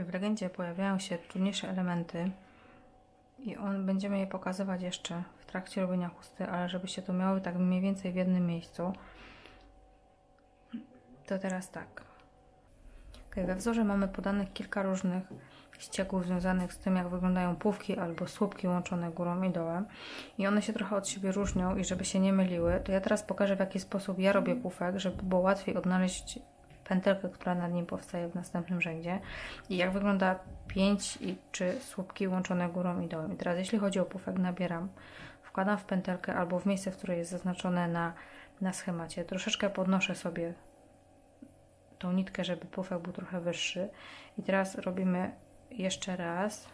W legendzie pojawiają się trudniejsze elementy i będziemy je pokazywać jeszcze w trakcie robienia chusty, ale żebyście to miały tak mniej więcej w jednym miejscu, to teraz tak. We wzorze mamy podanych kilka różnych ścieków związanych z tym, jak wyglądają półki albo słupki łączone górą i dołem. I one się trochę od siebie różnią i żeby się nie myliły, to ja teraz pokażę, w jaki sposób ja robię pufek, żeby było łatwiej odnaleźć pętelkę, która nad nim powstaje w następnym rzędzie i jak wygląda 5 czy słupki łączone górą i dołem. I teraz jeśli chodzi o pufek, nabieram, wkładam w pętelkę albo w miejsce, w której jest zaznaczone na schemacie. Troszeczkę podnoszę sobie tą nitkę, żeby pufek był trochę wyższy. I teraz robimy jeszcze raz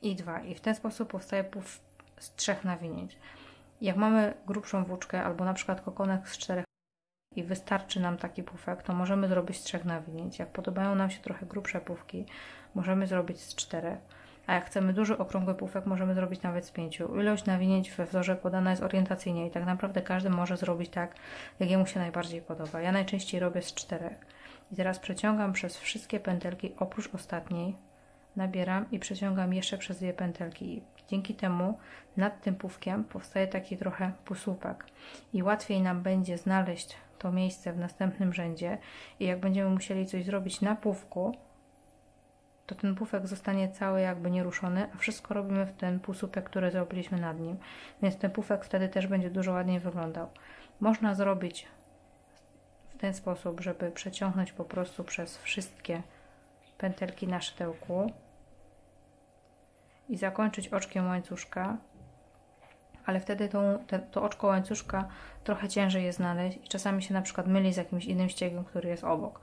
i 2. I w ten sposób powstaje puf z 3 nawinięć. Jak mamy grubszą włóczkę albo na przykład kokonek z 4 i wystarczy nam taki pufek, to możemy zrobić z 3 nawinięć. Jak podobają nam się trochę grubsze pufki, możemy zrobić z 4. A jak chcemy duży, okrągły pufek, możemy zrobić nawet z 5. Ilość nawinięć we wzorze podana jest orientacyjnie i tak naprawdę każdy może zrobić tak, jak jemu się najbardziej podoba. Ja najczęściej robię z 4. I teraz przeciągam przez wszystkie pętelki, oprócz ostatniej, nabieram i przeciągam jeszcze przez 2 pętelki. I dzięki temu nad tym pufkiem powstaje taki trochę półsłupek. I łatwiej nam będzie znaleźć to miejsce w następnym rzędzie i jak będziemy musieli coś zrobić na pufku, to ten pufek zostanie cały jakby nieruszony, a wszystko robimy w ten półsłupek, który zrobiliśmy nad nim. Więc ten pufek wtedy też będzie dużo ładniej wyglądał. Można zrobić w ten sposób, żeby przeciągnąć po prostu przez wszystkie pętelki na szydełku i zakończyć oczkiem łańcuszka, ale wtedy to oczko łańcuszka trochę ciężej jest znaleźć i czasami się na przykład myli z jakimś innym ściegiem, który jest obok.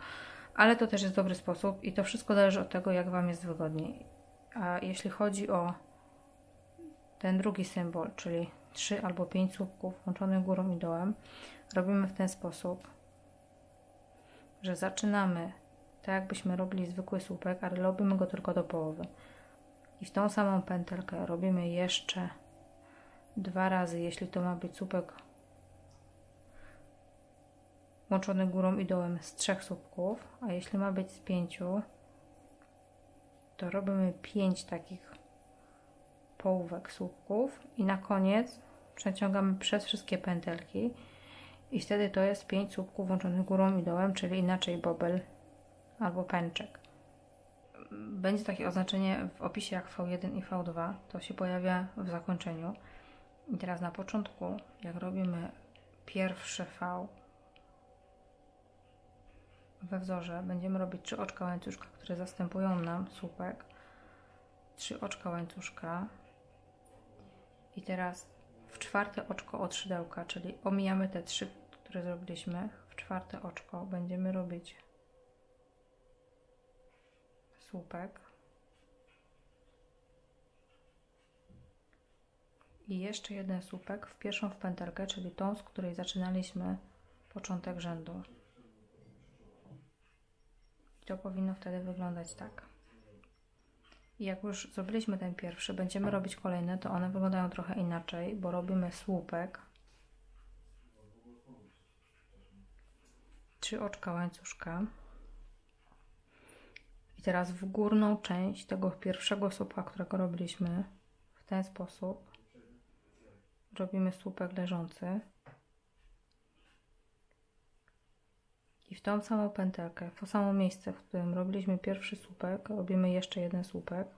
Ale to też jest dobry sposób i to wszystko zależy od tego, jak Wam jest wygodniej. A jeśli chodzi o ten drugi symbol, czyli 3 albo 5 słupków łączonych górą i dołem, robimy w ten sposób, że zaczynamy tak, jakbyśmy robili zwykły słupek, ale robimy go tylko do połowy. I w tą samą pętelkę robimy jeszcze 2 razy, jeśli to ma być słupek łączony górą i dołem z 3 słupków, a jeśli ma być z 5, to robimy 5 takich połówek słupków i na koniec przeciągamy przez wszystkie pętelki i wtedy to jest 5 słupków łączonych górą i dołem, czyli inaczej bobel albo pęczek. Będzie takie oznaczenie w opisie jak V1 i V2, to się pojawia w zakończeniu. I teraz na początku, jak robimy pierwsze V we wzorze, będziemy robić 3 oczka łańcuszka, które zastępują nam słupek, 3 oczka łańcuszka i teraz w 4 oczko od szydełka, czyli omijamy te 3, które zrobiliśmy, w 4 oczko będziemy robić słupek i jeszcze jeden słupek w pierwszą pętelkę, czyli tą, z której zaczynaliśmy początek rzędu. I to powinno wtedy wyglądać tak. I jak już zrobiliśmy ten pierwszy, będziemy robić kolejne, to one wyglądają trochę inaczej, bo robimy słupek, 3 oczka łańcuszka i teraz w górną część tego pierwszego słupka, którego robiliśmy, w ten sposób robimy słupek leżący i w tą samą pętelkę, w to samo miejsce, w którym robiliśmy pierwszy słupek, robimy jeszcze jeden słupek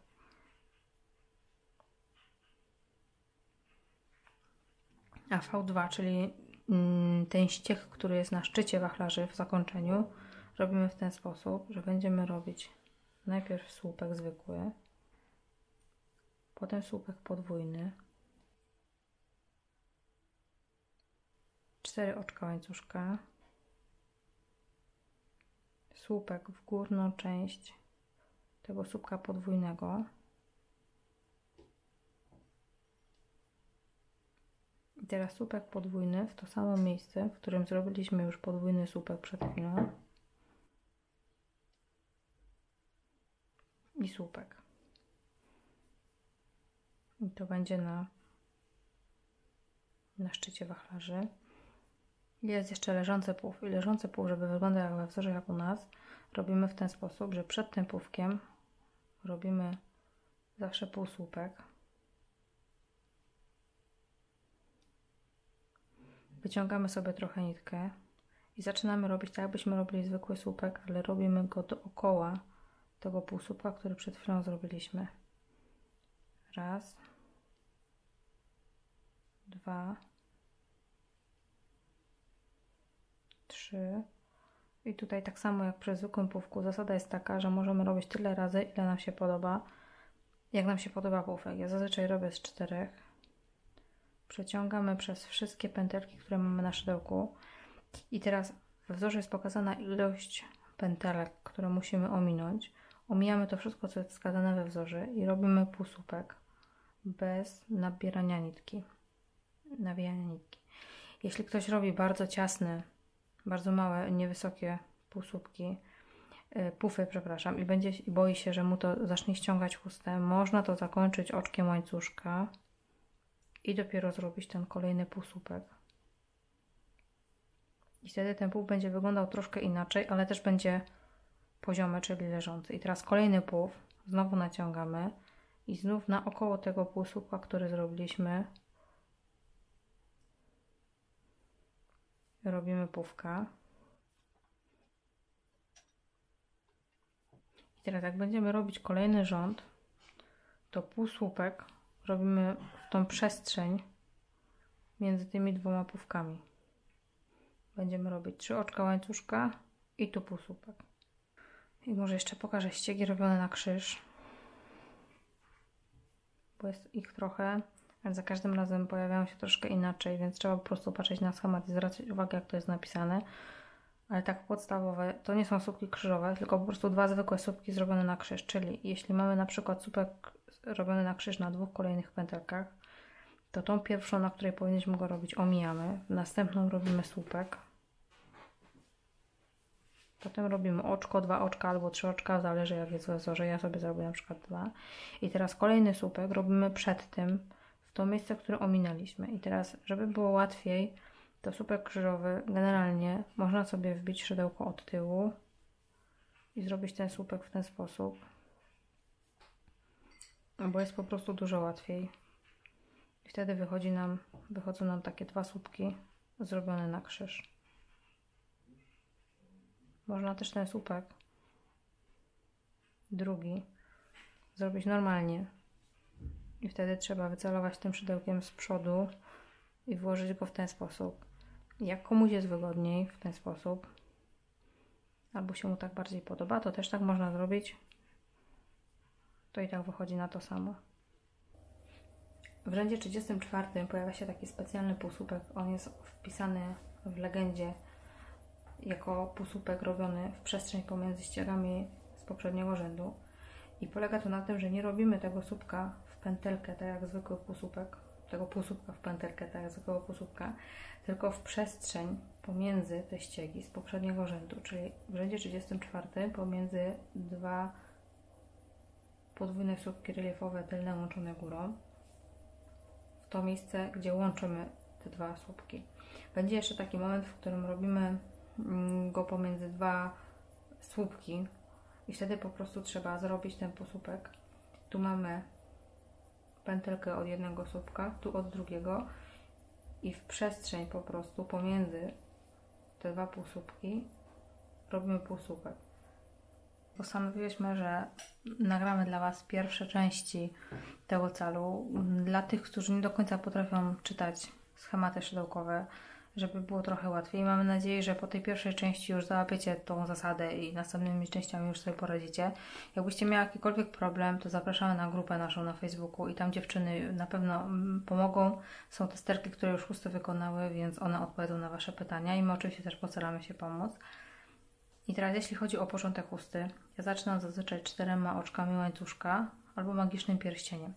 a V2, czyli ten ścieg, który jest na szczycie wachlarzy w zakończeniu, robimy w ten sposób, że będziemy robić najpierw słupek zwykły, potem słupek podwójny, 4 oczka łańcuszka, słupek w górną część tego słupka podwójnego i teraz słupek podwójny w to samo miejsce, w którym zrobiliśmy już podwójny słupek przed chwilą i słupek. I to będzie na szczycie wachlarzy. Jest jeszcze leżący płów i leżący płów, żeby wyglądał jak we wzorze jak u nas, robimy w ten sposób, że przed tym pufkiem robimy zawsze półsłupek. Wyciągamy sobie trochę nitkę i zaczynamy robić tak, jakbyśmy robili zwykły słupek, ale robimy go dookoła tego półsłupka, który przed chwilą zrobiliśmy. Raz, dwa, trzy. I tutaj tak samo jak przy zwykłym półku, zasada jest taka, że możemy robić tyle razy, ile nam się podoba, jak nam się podoba półek. Ja zazwyczaj robię z 4. Przeciągamy przez wszystkie pętelki, które mamy na szydełku. I teraz we wzorze jest pokazana ilość pętelek, które musimy ominąć. Omijamy to wszystko, co jest wskazane we wzorze i robimy półsłupek bez nabierania nitki, nawijania nitki. Jeśli ktoś robi bardzo ciasny, bardzo małe, niewysokie półsłupki, pufy, przepraszam, i boi się, że mu to zacznie ściągać chustę, można to zakończyć oczkiem łańcuszka i dopiero zrobić ten kolejny półsłupek. I wtedy ten puf będzie wyglądał troszkę inaczej, ale też będzie poziomy, czyli leżący. I teraz kolejny puf, znowu naciągamy i znów naokoło tego półsłupka, który zrobiliśmy, robimy pufka. I teraz jak będziemy robić kolejny rząd, to półsłupek robimy w tą przestrzeń między tymi dwoma pufkami. Będziemy robić 3 oczka łańcuszka i tu półsłupek. I może jeszcze pokażę ściegi robione na krzyż, bo jest ich trochę, ale za każdym razem pojawiają się troszkę inaczej, więc trzeba po prostu patrzeć na schemat i zwracać uwagę, jak to jest napisane. Ale tak podstawowe, to nie są słupki krzyżowe, tylko po prostu 2 zwykłe słupki zrobione na krzyż. Czyli jeśli mamy na przykład słupek robiony na krzyż na 2 kolejnych pętelkach, to tą pierwszą, na której powinniśmy go robić, omijamy. Następną robimy słupek. Potem robimy oczko, 2 oczka albo 3 oczka, zależy jak jest we wzorze. Ja sobie zrobię na przykład 2. I teraz kolejny słupek robimy przed tym, w to miejsce, które ominęliśmy. I teraz, żeby było łatwiej, to słupek krzyżowy generalnie można sobie wbić szydełko od tyłu i zrobić ten słupek w ten sposób, bo jest po prostu dużo łatwiej. I wtedy wychodzą nam takie 2 słupki zrobione na krzyż. Można też ten słupek drugi zrobić normalnie i wtedy trzeba wycelować tym szydełkiem z przodu i włożyć go w ten sposób. Jak komuś jest wygodniej w ten sposób, albo się mu tak bardziej podoba, to też tak można zrobić. To i tak wychodzi na to samo. W rzędzie 34 pojawia się taki specjalny półsłupek. On jest wpisany w legendzie jako półsłupek robiony w przestrzeń pomiędzy ściegami z poprzedniego rzędu. I polega to na tym, że nie robimy tego słupka w pętelkę, tak jak zwykły półsłupek, tego półsłupka w pętelkę, tak jak zwykłego półsłupka, tylko w przestrzeń pomiędzy te ściegi z poprzedniego rzędu, czyli w rzędzie 34 pomiędzy 2 podwójne słupki reliefowe tylne łączone górą, w to miejsce, gdzie łączymy te 2 słupki. Będzie jeszcze taki moment, w którym robimy go pomiędzy 2 słupki i wtedy po prostu trzeba zrobić ten półsłupek. Tu mamy pętelkę od jednego słupka, tu od drugiego i w przestrzeń po prostu pomiędzy te 2 półsłupki robimy półsłupek. Postanowiłyśmy, że nagramy dla Was pierwsze części tego celu. Dla tych, którzy nie do końca potrafią czytać schematy szydełkowe, żeby było trochę łatwiej. Mamy nadzieję, że po tej pierwszej części już załapiecie tą zasadę i następnymi częściami już sobie poradzicie. Jakbyście mieli jakikolwiek problem, to zapraszamy na grupę naszą na Facebooku i tam dziewczyny na pewno pomogą. Są testerki, które już chusty wykonały, więc one odpowiedzą na Wasze pytania i my oczywiście też postaramy się pomóc. I teraz jeśli chodzi o początek chusty, ja zaczynam zazwyczaj 4 oczkami łańcuszka albo magicznym pierścieniem.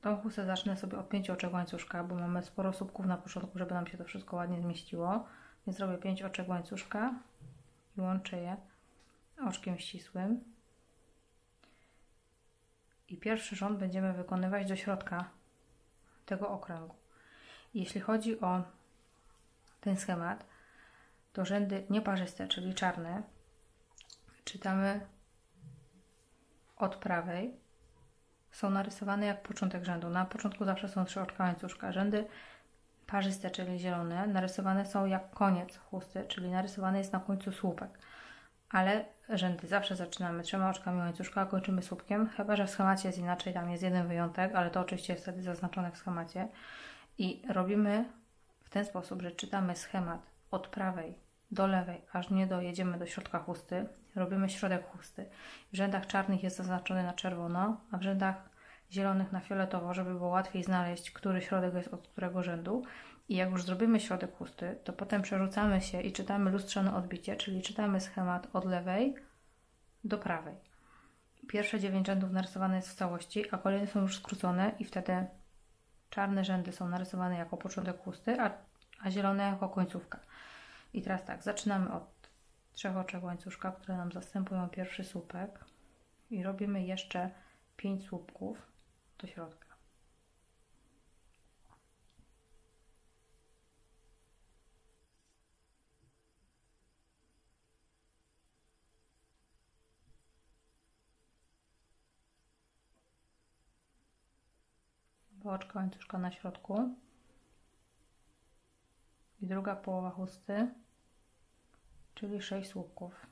Tą chustę zacznę sobie od 5 oczek łańcuszka, bo mamy sporo słupków na początku, żeby nam się to wszystko ładnie zmieściło. Więc robię 5 oczek łańcuszka i łączę je oczkiem ścisłym. I pierwszy rząd będziemy wykonywać do środka tego okręgu. Jeśli chodzi o ten schemat, to rzędy nieparzyste, czyli czarne, czytamy od prawej, są narysowane jak początek rzędu. Na początku zawsze są 3 oczka łańcuszka. Rzędy parzyste, czyli zielone, narysowane są jak koniec chusty, czyli narysowany jest na końcu słupek. Ale rzędy zawsze zaczynamy 3 oczkami łańcuszka, a kończymy słupkiem, chyba że w schemacie jest inaczej, tam jest jeden wyjątek, ale to oczywiście jest wtedy zaznaczone w schemacie. I robimy w ten sposób, że czytamy schemat od prawej do lewej, aż nie dojedziemy do środka chusty. Robimy środek chusty. W rzędach czarnych jest zaznaczony na czerwono, a w rzędach zielonych na fioletowo, żeby było łatwiej znaleźć, który środek jest od którego rzędu. I jak już zrobimy środek chusty, to potem przerzucamy się i czytamy lustrzane odbicie, czyli czytamy schemat od lewej do prawej. Pierwsze 9 rzędów narysowane jest w całości, a kolejne są już skrócone i wtedy czarne rzędy są narysowane jako początek chusty, a zielone jako końcówka. I teraz tak, zaczynamy od 3 oczek łańcuszka, które nam zastępują pierwszy słupek i robimy jeszcze 5 słupków do środka. Oczka łańcuszka na środku i druga połowa chusty, czyli 6 słupków.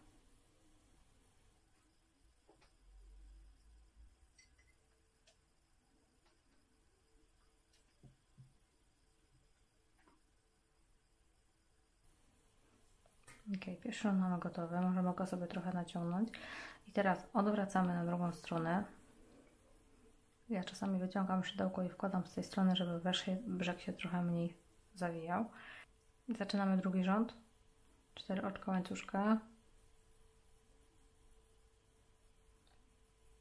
Ok, pierwszy rząd mamy gotowy, możemy go sobie trochę naciągnąć i teraz odwracamy na drugą stronę. Ja czasami wyciągam szydełko i wkładam z tej strony, żeby brzeg się trochę mniej zawijał. Zaczynamy drugi rząd. 4 oczka łańcuszka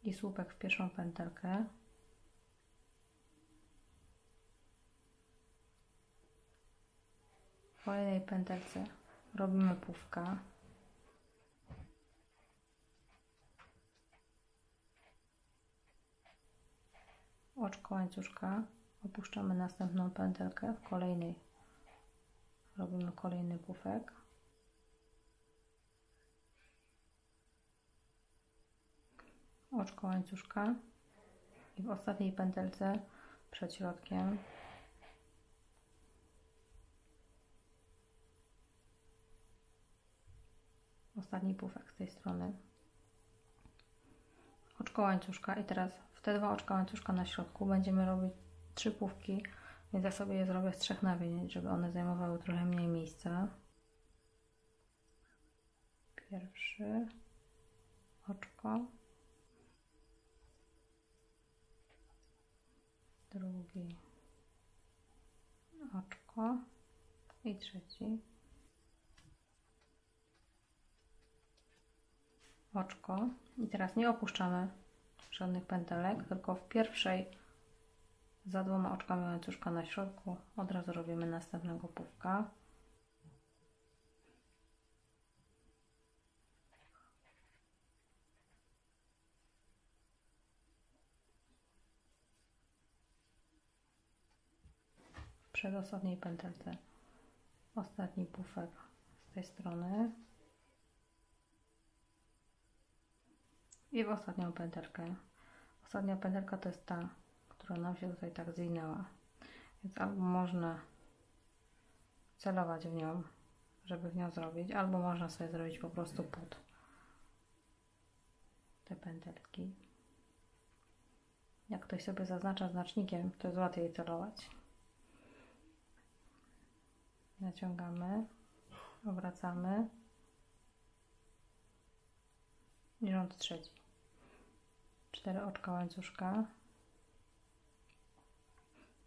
i słupek w pierwszą pętelkę. W kolejnej pętelce robimy półkę. Oczko łańcuszka, opuszczamy następną pętelkę, w kolejnej robimy kolejny pufek. Oczko łańcuszka i w ostatniej pętelce przed środkiem ostatni pufek z tej strony. Oczko łańcuszka i teraz w te 2 oczka łańcuszka na środku będziemy robić 3 pufki, więc ja sobie je zrobię z 3 nawinięć, żeby one zajmowały trochę mniej miejsca. Pierwszy oczko, drugi oczko i trzeci oczko. I teraz nie opuszczamy żadnych pętelek, tylko w pierwszej za 2 oczkami łańcuszka na środku od razu robimy następnego pufka. W przedostatniej pętelce ostatni pufek z tej strony i w ostatnią pętelkę. Ostatnia pętelka to jest ta, która nam się tutaj tak zwinęła, więc albo można celować w nią, żeby w nią zrobić, albo można sobie zrobić po prostu pod te pętelki. Jak ktoś sobie zaznacza znacznikiem, to jest łatwiej celować. Naciągamy, obracamy i rząd trzeci. 4 oczka łańcuszka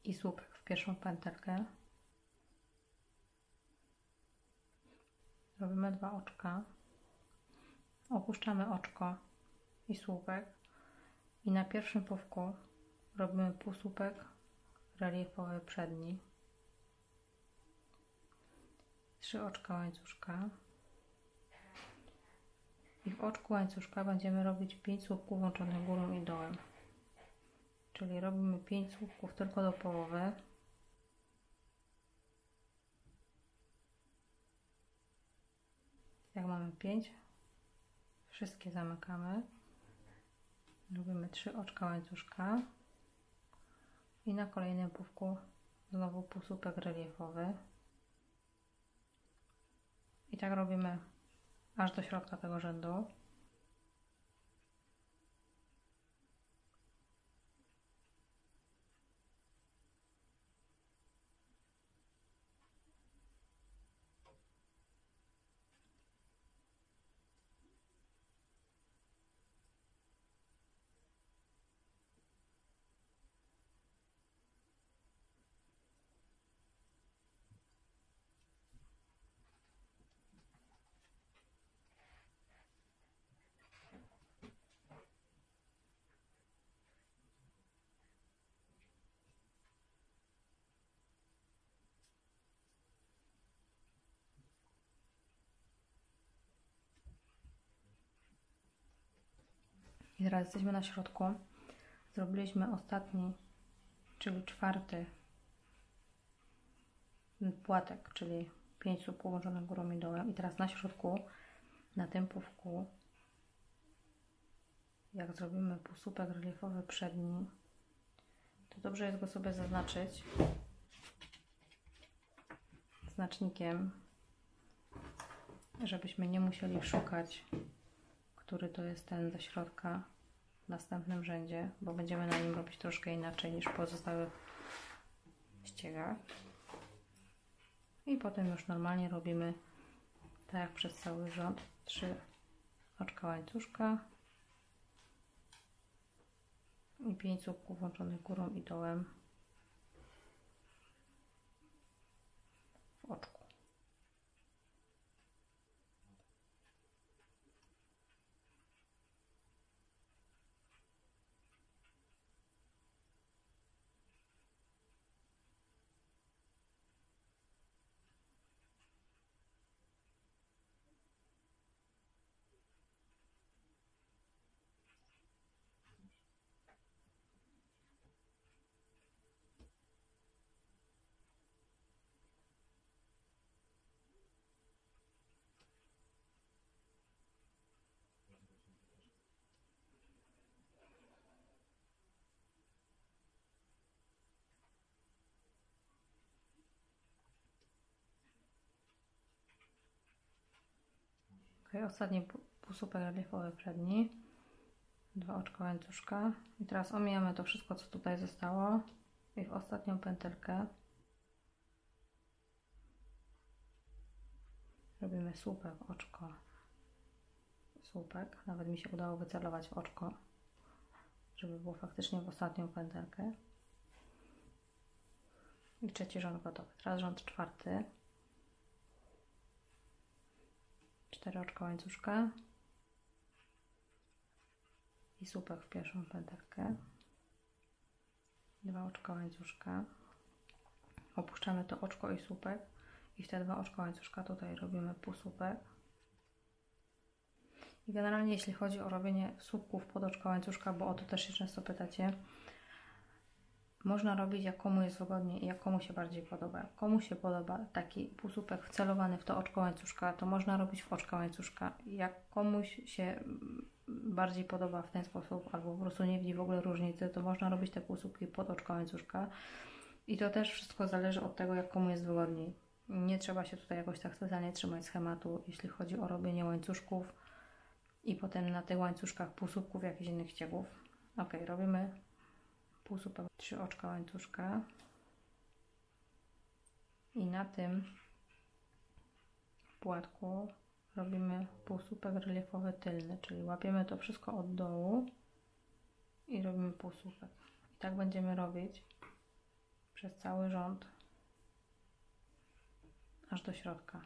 i słupek w pierwszą pętelkę. Robimy 2 oczka, opuszczamy oczko i słupek i na pierwszym pufku robimy półsłupek reliefowy przedni, 3 oczka łańcuszka i w oczku łańcuszka będziemy robić 5 słupków łączonych górą i dołem, czyli robimy 5 słupków tylko do połowy. Jak mamy 5, Wszystkie zamykamy. Robimy 3 oczka łańcuszka i na kolejnym półku znowu półsłupek reliefowy. I tak robimy aż do środka tego rzędu. I teraz jesteśmy na środku. Zrobiliśmy ostatni, czyli 4. płatek, czyli 5 słupków łączonych górą i dołem. I teraz na środku, na tym półku, jak zrobimy półsłupek reliefowy przedni, to dobrze jest go sobie zaznaczyć znacznikiem, żebyśmy nie musieli szukać, który to jest ten ze środka w następnym rzędzie, bo będziemy na nim robić troszkę inaczej niż w pozostałych ściegach. I potem już normalnie robimy tak jak przez cały rząd 3 oczka łańcuszka i 5 słupków włączonych górą i dołem w oczku. Ostatni półsłupek reliefowy przedni, 2 oczka łańcuszka i teraz omijamy to wszystko, co tutaj zostało i w ostatnią pętelkę robimy słupek, oczko, słupek, nawet mi się udało wycelować w oczko, żeby było faktycznie w ostatnią pętelkę i 3. rząd gotowy. Teraz rząd 4. 4 oczka łańcuszka i słupek w 1. pętelkę, 2 oczka łańcuszka, opuszczamy to oczko i słupek i w te 2 oczka łańcuszka tutaj robimy półsłupek. I generalnie jeśli chodzi o robienie słupków pod oczka łańcuszka, bo o to też się często pytacie, można robić jak komu jest wygodniej i jak komu się bardziej podoba. Jak komu się podoba taki półsłupek wcelowany w to oczko łańcuszka, to można robić w oczka łańcuszka. Jak komuś się bardziej podoba w ten sposób, albo po prostu nie widzi w ogóle różnicy, to można robić te półsłupki pod oczko łańcuszka. I to też wszystko zależy od tego, jak komu jest wygodniej. Nie trzeba się tutaj jakoś tak specjalnie trzymać schematu, jeśli chodzi o robienie łańcuszków i potem na tych łańcuszkach półsłupków jakichś innych ściegów. Ok, robimy półsłupek, 3 oczka łańcuszka i na tym płatku robimy półsłupek reliefowy tylny, czyli łapiemy to wszystko od dołu i robimy półsłupek. I tak będziemy robić przez cały rząd aż do środka.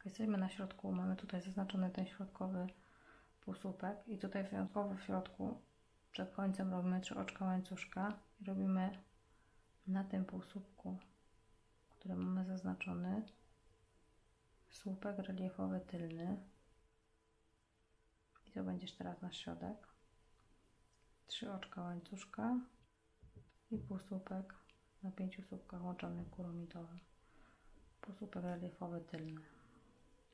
Jesteśmy na środku, mamy tutaj zaznaczony ten środkowy półsłupek i tutaj wyjątkowo w środku przed końcem robimy 3 oczka łańcuszka i robimy na tym półsłupku, który mamy zaznaczony, słupek reliefowy tylny i to będziesz teraz nasz środek, 3 oczka łańcuszka i półsłupek na 5 słupkach łączonych górą i dołem, półsłupek reliefowy tylny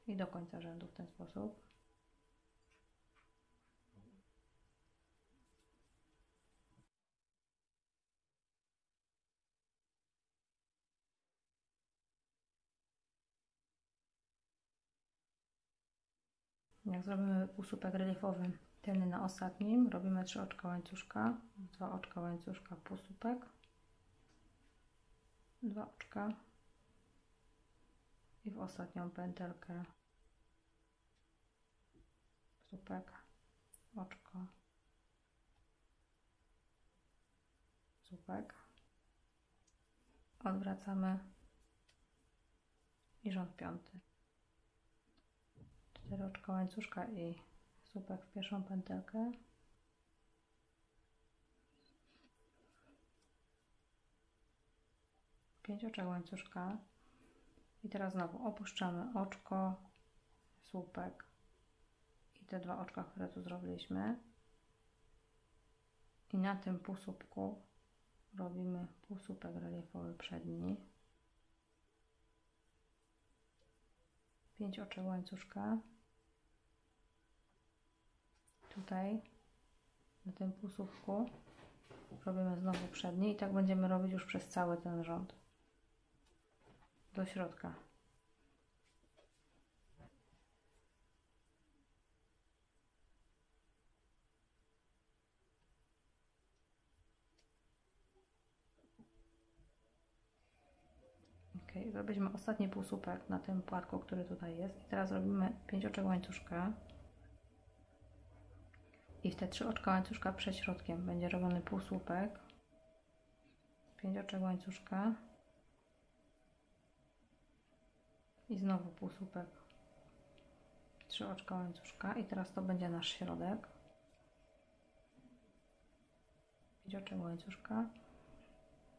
i do końca rzędu w ten sposób. Jak zrobimy półsłupek reliefowy tylny na ostatnim, robimy 3 oczka łańcuszka, 2 oczka łańcuszka, półsłupek, 2 oczka i w ostatnią pętelkę słupek, oczko, słupek, odwracamy i rząd piąty. 4 oczka łańcuszka i słupek w pierwszą pętelkę, pięć oczek łańcuszka i teraz znowu opuszczamy oczko, słupek i te 2 oczka, które tu zrobiliśmy i na tym półsłupku robimy półsłupek reliefowy przedni, 5 oczek łańcuszka, tutaj na tym półsłupku robimy znowu przedni i tak będziemy robić już przez cały ten rząd do środka. Ok, zrobiliśmy ostatni półsłupek na tym płatku, który tutaj jest i teraz robimy 5 oczek łańcuszka i w te 3 oczka łańcuszka przed środkiem będzie robiony półsłupek, 5 oczek łańcuszka i znowu półsłupek, 3 oczka łańcuszka i teraz to będzie nasz środek, 5 oczek łańcuszka,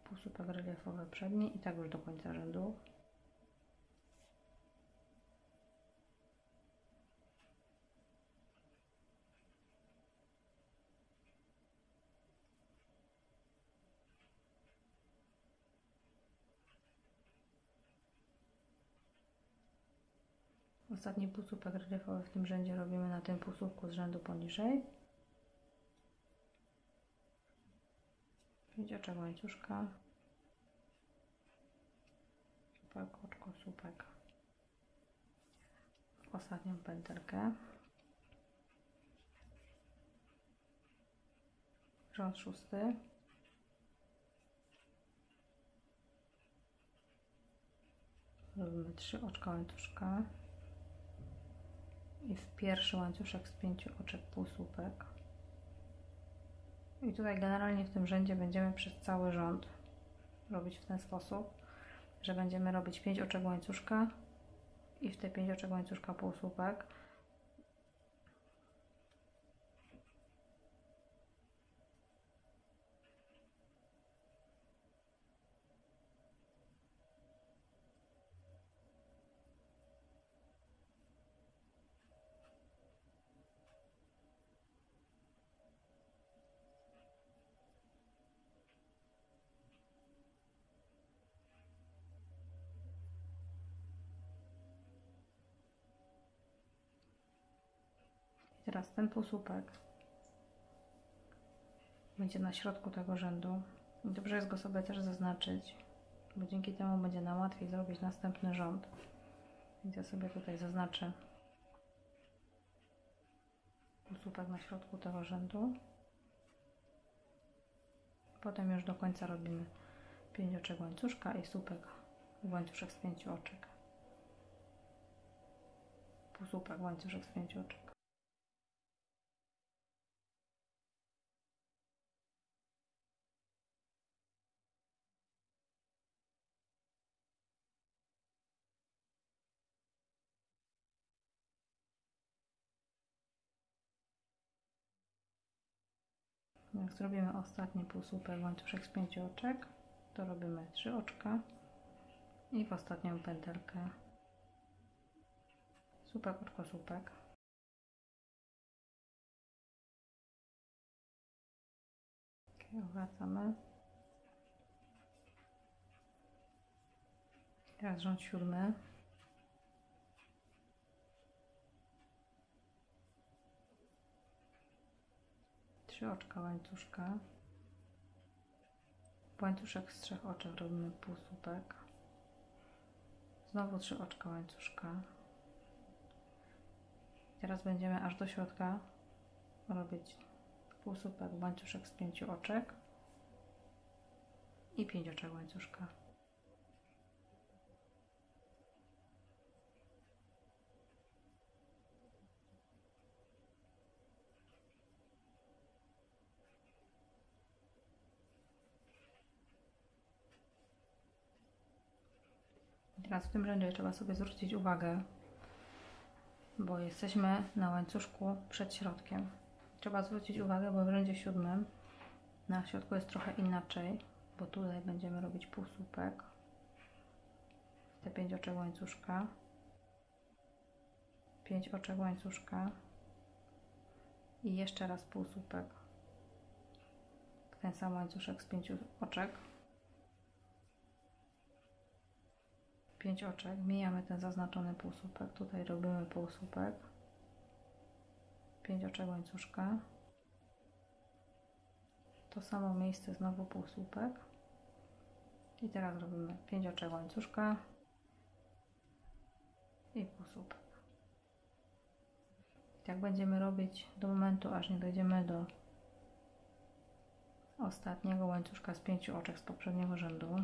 półsłupek reliefowy przedni i tak już do końca rzędu. Ostatni półsłupek reliefowy w tym rzędzie robimy na tym półsłupku z rzędu poniżej. 5 oczek łańcuszka, słupek, oczko, słupek, w ostatnią pętelkę, rząd szósty, robimy 3 oczka łańcuszka i w pierwszy łańcuszek z 5 oczek półsłupek. I tutaj generalnie w tym rzędzie będziemy przez cały rząd robić w ten sposób, że będziemy robić 5 oczek łańcuszka i w te 5 oczek łańcuszka półsłupek. Teraz ten półsłupek będzie na środku tego rzędu i dobrze jest go sobie też zaznaczyć, bo dzięki temu będzie nam łatwiej zrobić następny rząd. Więc ja sobie tutaj zaznaczę półsłupek na środku tego rzędu. Potem już do końca robimy 5 oczek łańcuszka i słupek łańcuszek z 5 oczek. Półsłupek łańcuszek z 5 oczek. Jak zrobimy ostatni półsłupek łańcuszek z 5 oczek, to robimy 3 oczka i w ostatnią pętelkę słupek, oczko, słupek. Wracamy. Teraz rząd 7. Trzy oczka łańcuszka. Łańcuszek z 3 oczek robimy półsłupek. Znowu 3 oczka łańcuszka. Teraz będziemy aż do środka robić półsłupek, łańcuszek z 5 oczek i 5 oczek łańcuszka. Teraz w tym rzędzie trzeba sobie zwrócić uwagę, bo jesteśmy na łańcuszku przed środkiem. Trzeba zwrócić uwagę, bo w rzędzie 7 na środku jest trochę inaczej, bo tutaj będziemy robić półsłupek, te 5 oczek łańcuszka, 5 oczek łańcuszka i jeszcze raz półsłupek, ten sam łańcuszek z 5 oczek, 5 oczek, mijamy ten zaznaczony półsłupek, tutaj robimy półsłupek, 5 oczek łańcuszka, to samo miejsce, znowu półsłupek i teraz robimy 5 oczek łańcuszka i półsłupek. I tak będziemy robić do momentu, aż nie dojdziemy do ostatniego łańcuszka z 5 oczek z poprzedniego rzędu.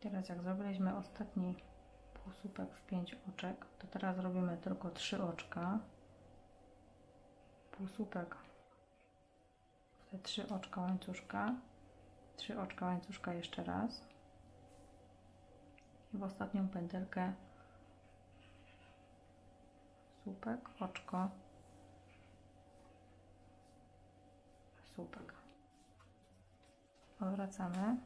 Teraz jak zrobiliśmy ostatni półsłupek w 5 oczek, to teraz robimy tylko 3 oczka, półsłupek w te 3 oczka łańcuszka, 3 oczka łańcuszka jeszcze raz i w ostatnią pętelkę słupek, oczko, słupek. Odwracamy.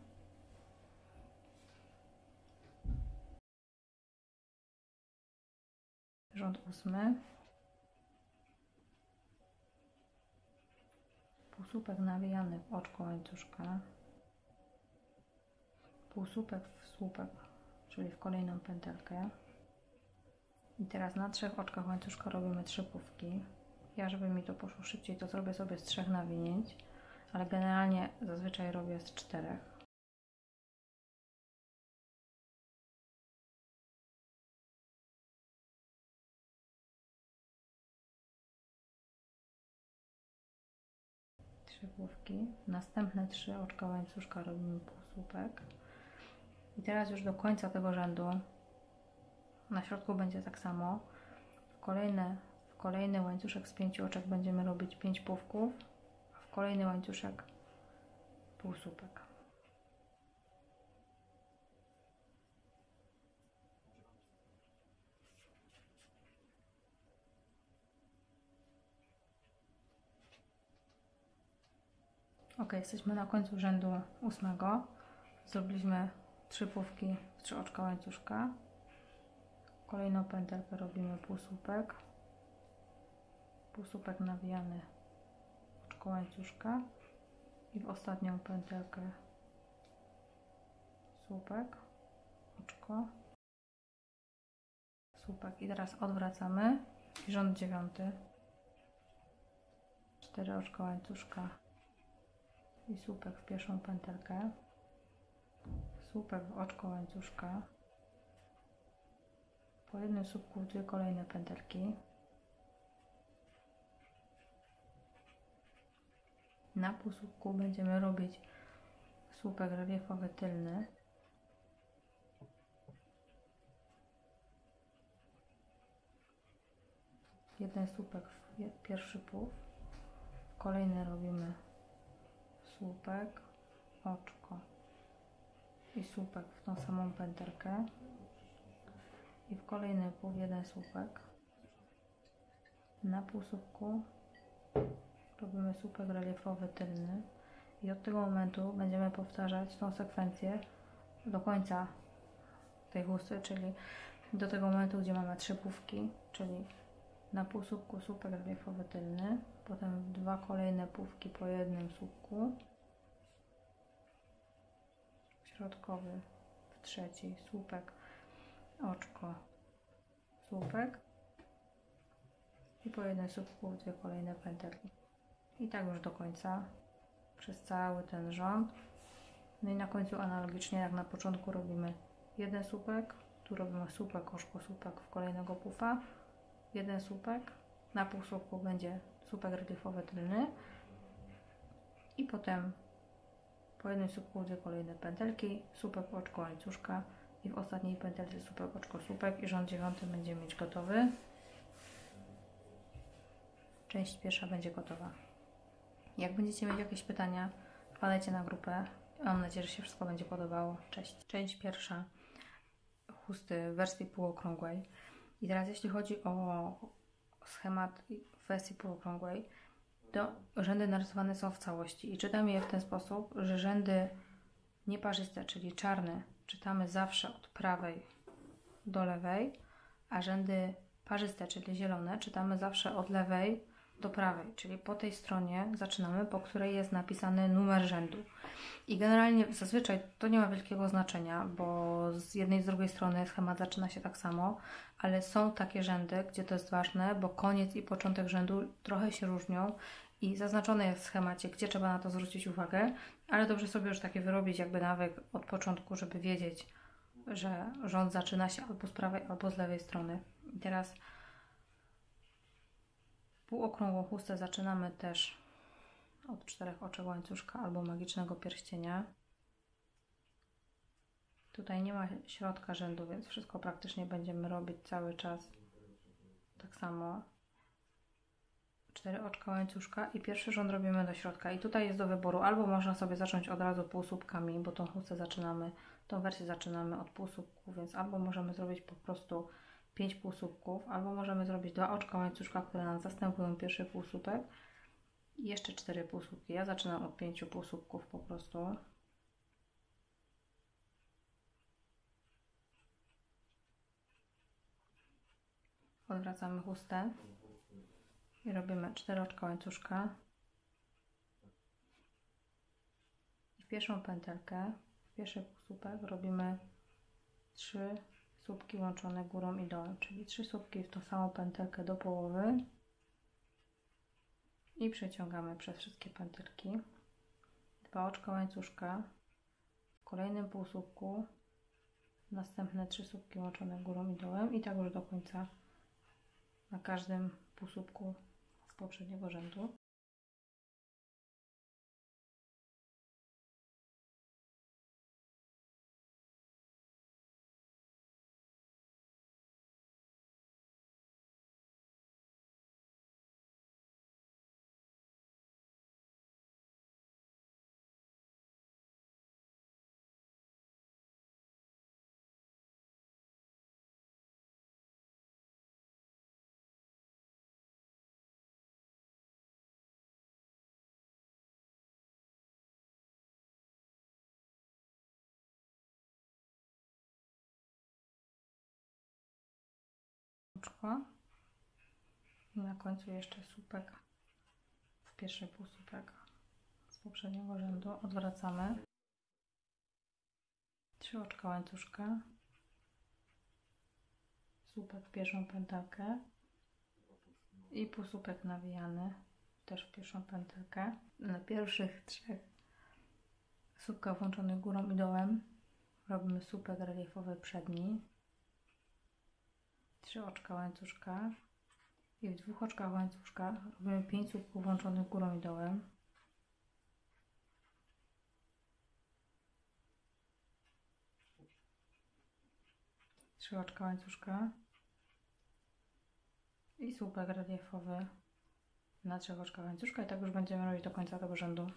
Rząd 8. Półsłupek nawijany w oczko łańcuszka. Półsłupek w słupek, czyli w kolejną pętelkę. I teraz na 3 oczkach łańcuszka robimy 3 półki. Ja, żeby mi to poszło szybciej, to zrobię sobie z 3 nawinięć, ale generalnie zazwyczaj robię z 4. Główki. Następne 3 oczka łańcuszka robimy półsłupek. I teraz już do końca tego rzędu na środku będzie tak samo. W kolejny łańcuszek z 5 oczek będziemy robić 5 półków, a w kolejny łańcuszek półsłupek. Ok, jesteśmy na końcu rzędu 8. Zrobiliśmy 3 półki w 3 oczka łańcuszka. Kolejną pętelkę robimy półsłupek. Półsłupek nawijany oczko łańcuszka i w ostatnią pętelkę słupek, oczko, słupek. I teraz odwracamy i rząd 9. 4 oczka łańcuszka i słupek w pierwszą pętelkę, słupek w oczko łańcuszka, po jednym słupku 2 kolejne pętelki, na półsłupku będziemy robić słupek reliefowy tylny, jeden słupek w pierwszy pół, kolejny robimy słupek, oczko i słupek w tą samą pętelkę i w kolejny pół jeden słupek, na półsłupku Robimy słupek reliefowy tylny i od tego momentu będziemy powtarzać tą sekwencję do końca tej chusty, czyli do tego momentu, gdzie mamy 3 pówki, czyli na półsłupku słupek reliefowy tylny, potem 2 kolejne pówki po jednym słupku, środkowy w trzeci, słupek, oczko, słupek i po jednym słupku 2 kolejne pętelki. I tak już do końca, przez cały ten rząd. No i na końcu analogicznie jak na początku robimy jeden słupek, tu robimy słupek, oczko, słupek w kolejnego pufa, jeden słupek, na półsłupku będzie słupek reliefowy tylny i potem po jednym słupku 2 kolejne pętelki, słupek, oczko, łańcuszka i w ostatniej pętelce słupek, oczko, słupek i rząd 9 będziemy mieć gotowy. Część pierwsza będzie gotowa. Jak będziecie mieć jakieś pytania, wpadajcie na grupę. Mam nadzieję, że się wszystko będzie podobało. Cześć. Część pierwsza chusty w wersji półokrągłej. I teraz jeśli chodzi o schemat w wersji półokrągłej, to rzędy narysowane są w całości i czytam je w ten sposób, że rzędy nieparzyste, czyli czarne, czytamy zawsze od prawej do lewej, a rzędy parzyste, czyli zielone, czytamy zawsze od lewej do prawej, czyli po tej stronie zaczynamy, po której jest napisany numer rzędu. I generalnie zazwyczaj to nie ma wielkiego znaczenia, bo z jednej i z drugiej strony schemat zaczyna się tak samo, ale są takie rzędy, gdzie to jest ważne, bo koniec i początek rzędu trochę się różnią i zaznaczone jest w schemacie, gdzie trzeba na to zwrócić uwagę, ale dobrze sobie już takie wyrobić jakby nawyk od początku, żeby wiedzieć, że rząd zaczyna się albo z prawej, albo z lewej strony. I teraz półokrągłą chustę zaczynamy też od 4 oczek łańcuszka albo magicznego pierścienia. Tutaj nie ma środka rzędu, więc wszystko praktycznie będziemy robić cały czas tak samo. 4 oczka łańcuszka i pierwszy rząd robimy do środka. I tutaj jest do wyboru, albo można sobie zacząć od razu półsłupkami, bo tą chustę zaczynamy, tą wersję zaczynamy od półsłupków, więc albo możemy zrobić po prostu 5 półsłupków, albo możemy zrobić 2 oczka łańcuszka, które nam zastępują pierwszy półsłupek i jeszcze 4 półsłupki. Ja zaczynam od 5 półsłupków po prostu. Odwracamy chustę i robimy 4 oczka łańcuszka. I w pierwszą pętelkę, w pierwszy półsłupek robimy 3 słupki łączone górą i dołem, czyli 3 słupki w tą samą pętelkę do połowy i przeciągamy przez wszystkie pętelki. 2 oczka łańcuszka, w kolejnym półsłupku następne 3 słupki łączone górą i dołem i tak już do końca na każdym półsłupku z poprzedniego rzędu. I na końcu jeszcze słupek w pierwszy półsłupek z poprzedniego rzędu. Odwracamy. 3 oczka łańcuszka, słupek w pierwszą pętelkę i półsłupek nawijany też w pierwszą pętelkę. Na pierwszych 3 słupkach włączonych górą i dołem robimy słupek reliefowy przedni, 3 oczka łańcuszka i w 2 oczkach łańcuszka robimy 5 słupków włączonych górą i dołem. Trzy oczka łańcuszka i słupek reliefowy na 3 oczkach łańcuszka i tak już będziemy robić do końca tego rzędu.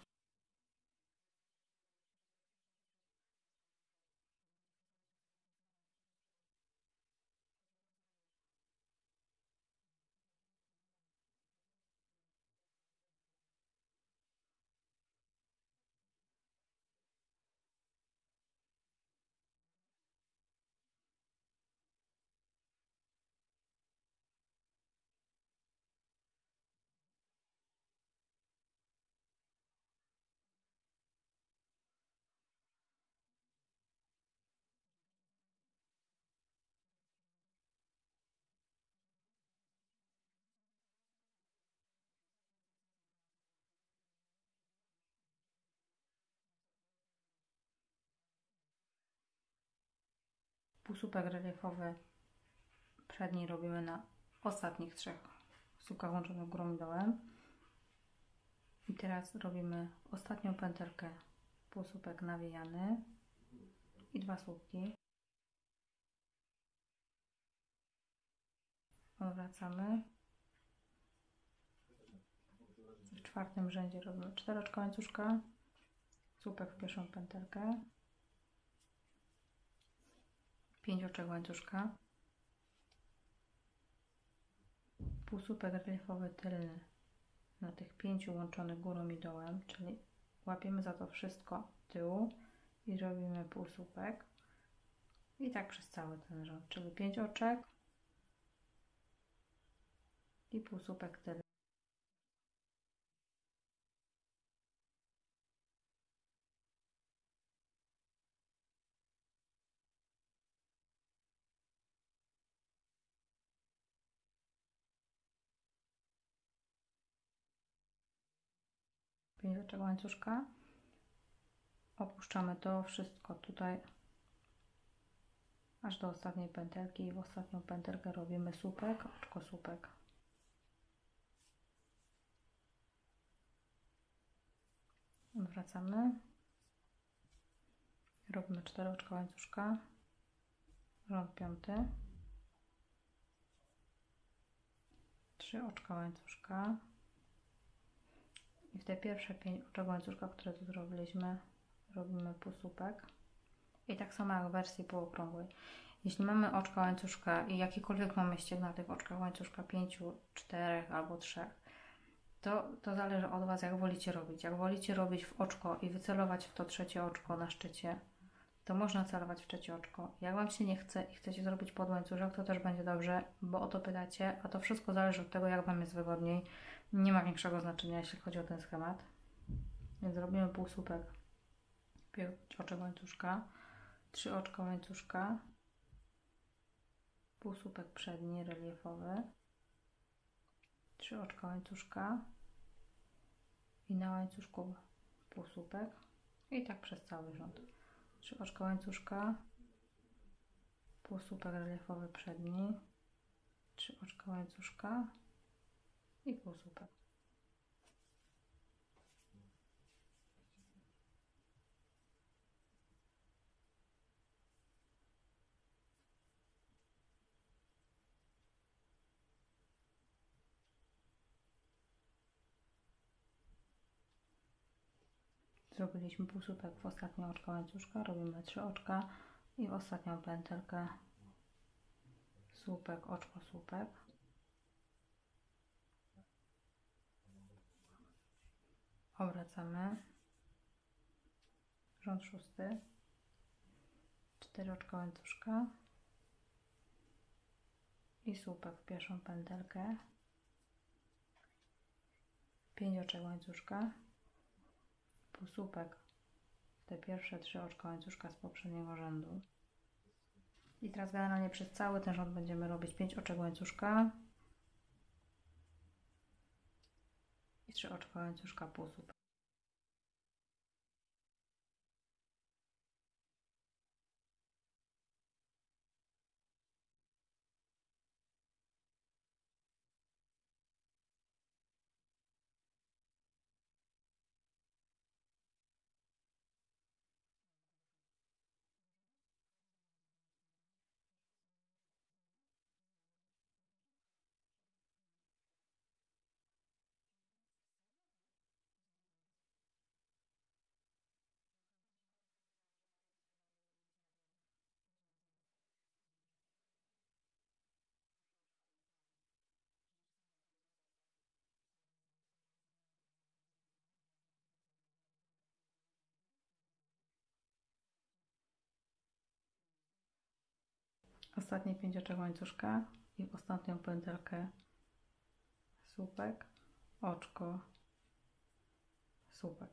półsłupek reliefowy przedni robimy na ostatnich 3 słupkach łączonych górą i dołem. I teraz robimy ostatnią pętelkę, półsłupek nawijany i 2 słupki. Odwracamy. W 4. rzędzie robimy 4 oczka łańcuszka, słupek w pierwszą pętelkę, 5 oczek łańcuszka, półsłupek reliefowy tylny na tych 5 łączonych górą i dołem, czyli łapiemy za to wszystko tyłu i robimy półsłupek i tak przez cały ten rząd, czyli 5 oczek i półsłupek tylny. Oczek łańcuszka, opuszczamy to wszystko tutaj aż do ostatniej pętelki i w ostatnią pętelkę robimy słupek, oczko, słupek. Wracamy, robimy 4 oczka łańcuszka, rząd 5, 3 oczka łańcuszka i w te pierwsze 5 oczek łańcuszka, które tu zrobiliśmy, robimy półsłupek. I tak samo jak w wersji półokrągłej. Jeśli mamy oczka łańcuszka i jakikolwiek mamy ścieg na tych oczkach łańcuszka 5, 4 albo 3, to zależy od Was, jak wolicie robić. Jak wolicie robić w oczko i wycelować w to 3 oczko na szczycie, to można celować w 3 oczko. Jak Wam się nie chce i chcecie zrobić podłańcuszek, to też będzie dobrze, bo o to pytacie, a to wszystko zależy od tego, jak Wam jest wygodniej. Nie ma większego znaczenia, jeśli chodzi o ten schemat. Więc robimy półsłupek, 5 oczek łańcuszka, 3 oczka łańcuszka, półsłupek przedni reliefowy, 3 oczka łańcuszka i na łańcuszku półsłupek i tak przez cały rząd. 3 oczka łańcuszka, półsłupek reliefowy przedni, 3 oczka łańcuszka i półsłupek. Zrobiliśmy półsłupek w ostatnie oczko łańcuszka, robimy 3 oczka i w ostatnią pętelkę słupek, oczko, słupek. Obracamy. Rząd 6. 4 oczka łańcuszka i słupek w pierwszą pętelkę. 5 oczek łańcuszka. Półsłupek w te pierwsze 3 oczka łańcuszka z poprzedniego rzędu. I teraz generalnie przez cały ten rząd będziemy robić 5 oczek łańcuszka i 3 oczka łańcuszka, półsłupek. Ostatnie 5 oczek łańcuszka i w ostatnią pętelkę słupek, oczko, słupek.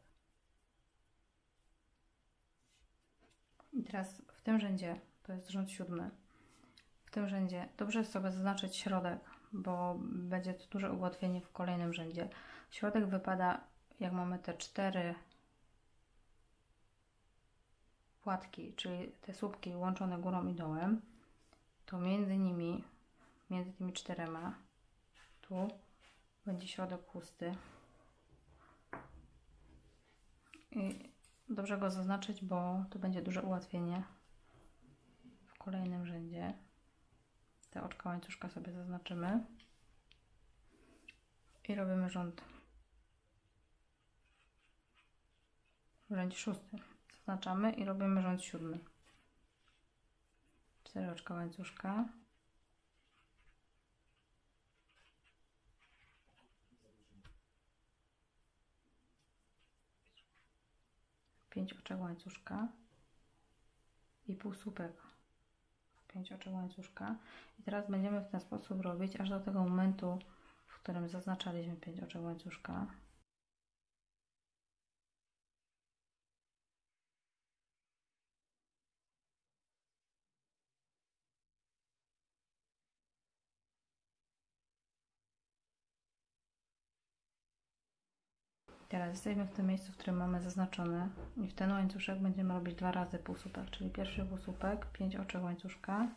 I teraz w tym rzędzie, to jest rząd 7, w tym rzędzie dobrze jest sobie zaznaczyć środek, bo będzie to duże ułatwienie w kolejnym rzędzie. Środek wypada, jak mamy te 4 płatki, czyli te słupki łączone górą i dołem, to między nimi, między tymi 4, tu będzie środek chusty. I dobrze go zaznaczyć, bo to będzie duże ułatwienie w kolejnym rzędzie. Te oczka łańcuszka sobie zaznaczymy i robimy rząd w rzędzie 6. Zaznaczamy i robimy rząd 7. 4 oczka łańcuszka. Pięć oczek łańcuszka i półsłupek. 5 oczek łańcuszka. I teraz będziemy w ten sposób robić aż do tego momentu, w którym zaznaczaliśmy 5 oczek łańcuszka. Teraz jesteśmy w tym miejscu, w którym mamy zaznaczone i w ten łańcuszek będziemy robić 2 razy półsłupek, czyli pierwszy półsłupek, 5 oczek łańcuszka.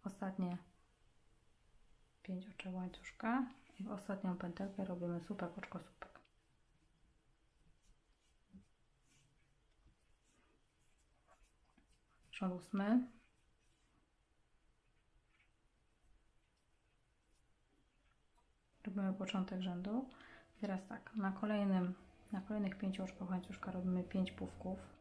Ostatnie 5 oczek łańcuszka i w ostatnią pętelkę robimy słupek, oczko, słupek. Rząd 8. Robimy początek rzędu. I teraz tak, na kolejnych 5 oczkach łańcuszka robimy 5 pułków.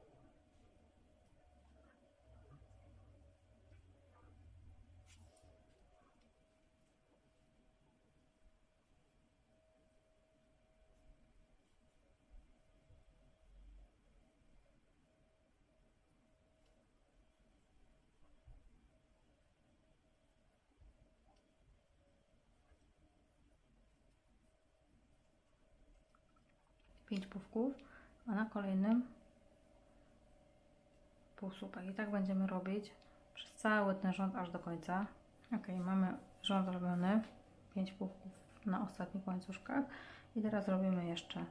Pięć pułków, a na kolejnym półsłupek. I tak będziemy robić przez cały ten rząd aż do końca. Ok, mamy rząd robiony, 5 pułków na ostatnich łańcuszkach i teraz robimy jeszcze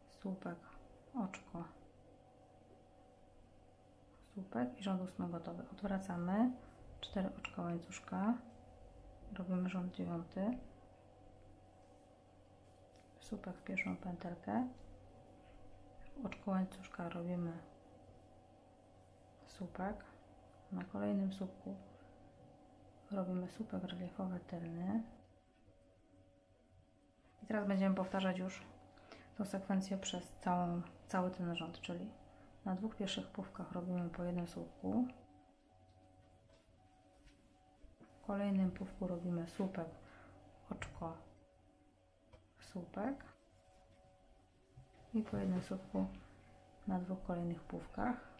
słupek, oczko, słupek i rząd 8 gotowy. Odwracamy 4 oczka łańcuszka, robimy rząd 9, słupek w pierwszą pętelkę, oczko łańcuszka robimy słupek, na kolejnym słupku robimy słupek reliefowy tylny i teraz będziemy powtarzać już tą sekwencję przez cały ten rząd, czyli na 2 pierwszych pułkach robimy po jednym słupku, w kolejnym pułku robimy słupek, oczko, słupek i po jednym słupku na 2 kolejnych pułkach